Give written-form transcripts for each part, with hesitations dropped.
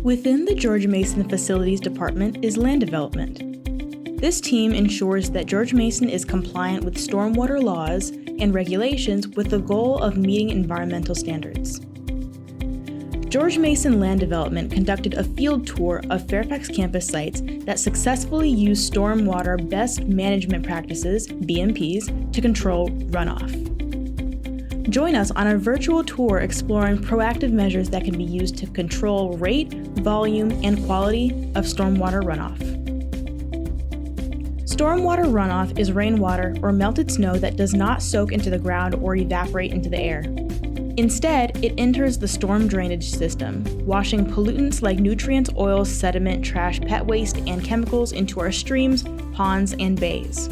Within the George Mason Facilities Department is land development. This team ensures that George Mason is compliant with stormwater laws and regulations with the goal of meeting environmental standards. George Mason Land Development conducted a field tour of Fairfax campus sites that successfully use stormwater best management practices, BMPs, to control runoff. Join us on a virtual tour exploring proactive measures that can be used to control rate, volume, and quality of stormwater runoff. Stormwater runoff is rainwater or melted snow that does not soak into the ground or evaporate into the air. Instead, it enters the storm drainage system, washing pollutants like nutrients, oils, sediment, trash, pet waste, and chemicals into our streams, ponds, and bays.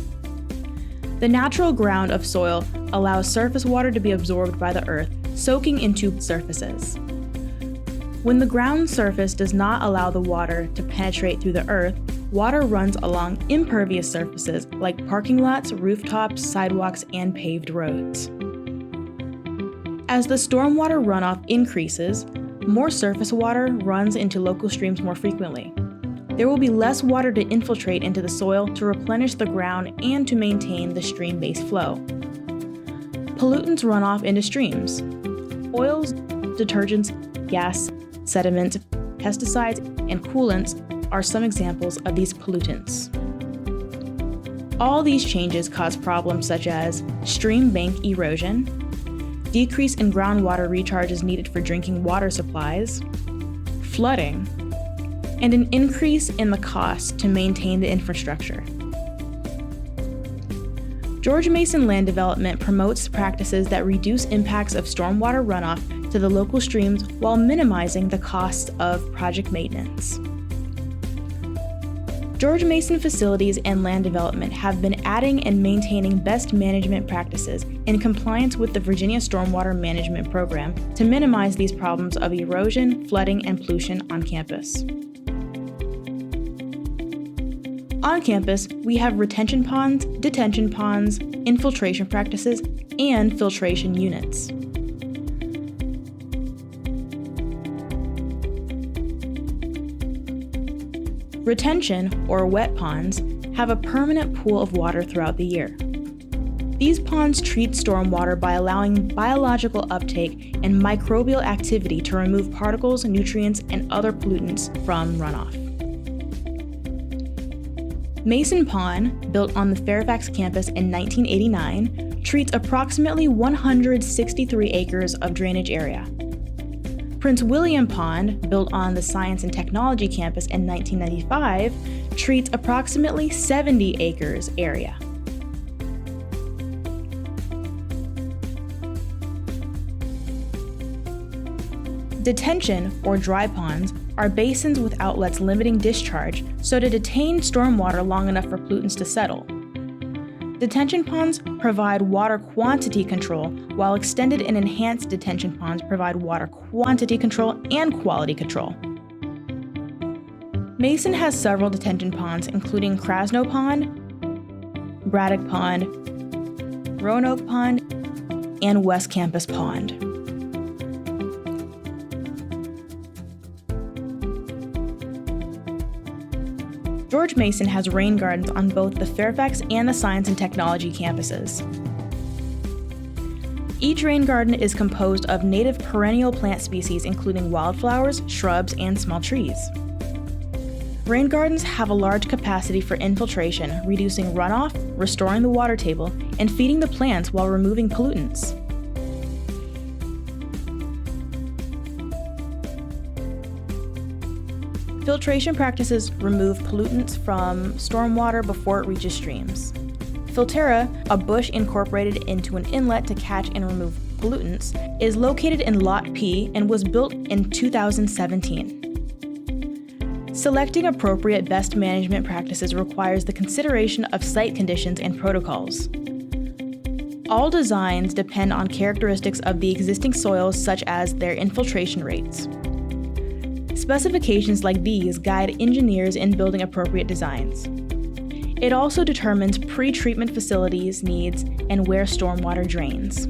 The natural ground of soil allows surface water to be absorbed by the earth, soaking into surfaces. When the ground surface does not allow the water to penetrate through the earth, water runs along impervious surfaces like parking lots, rooftops, sidewalks, and paved roads. As the stormwater runoff increases, more surface water runs into local streams more frequently. There will be less water to infiltrate into the soil to replenish the ground and to maintain the stream-based flow. Pollutants run off into streams. Oils, detergents, gas, sediment, pesticides, and coolants are some examples of these pollutants. All these changes cause problems such as stream bank erosion, decrease in groundwater recharges needed for drinking water supplies, flooding, and an increase in the cost to maintain the infrastructure. George Mason Land Development promotes practices that reduce impacts of stormwater runoff to the local streams while minimizing the costs of project maintenance. George Mason Facilities and Land Development have been adding and maintaining best management practices in compliance with the Virginia Stormwater Management Program to minimize these problems of erosion, flooding, and pollution on campus. On campus, we have retention ponds, detention ponds, infiltration practices, and filtration units. Retention, or wet ponds, have a permanent pool of water throughout the year. These ponds treat stormwater by allowing biological uptake and microbial activity to remove particles, nutrients, and other pollutants from runoff. Mason Pond, built on the Fairfax campus in 1989, treats approximately 163 acres of drainage area. Prince William Pond, built on the Science and Technology campus in 1995, treats approximately 70 acres area. Detention, or dry ponds, are basins with outlets limiting discharge so to detain stormwater long enough for pollutants to settle. Detention ponds provide water quantity control, while extended and enhanced detention ponds provide water quantity control and quality control. Mason has several detention ponds, including Krasno Pond, Braddock Pond, Roanoke Pond, and West Campus Pond. George Mason has rain gardens on both the Fairfax and the Science and Technology campuses. Each rain garden is composed of native perennial plant species including wildflowers, shrubs, and small trees. Rain gardens have a large capacity for infiltration, reducing runoff, restoring the water table, and feeding the plants while removing pollutants. Filtration practices remove pollutants from stormwater before it reaches streams. Filterra, a bush incorporated into an inlet to catch and remove pollutants, is located in Lot P and was built in 2017. Selecting appropriate best management practices requires the consideration of site conditions and protocols. All designs depend on characteristics of the existing soils such as their infiltration rates. Specifications like these guide engineers in building appropriate designs. It also determines pre-treatment facilities needs and where stormwater drains.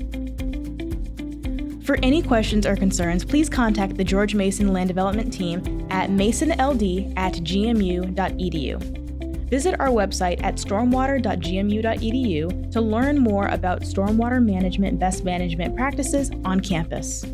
For any questions or concerns, please contact the George Mason Land Development Team at masonld@gmu.edu. Visit our website at stormwater.gmu.edu to learn more about stormwater management best management practices on campus.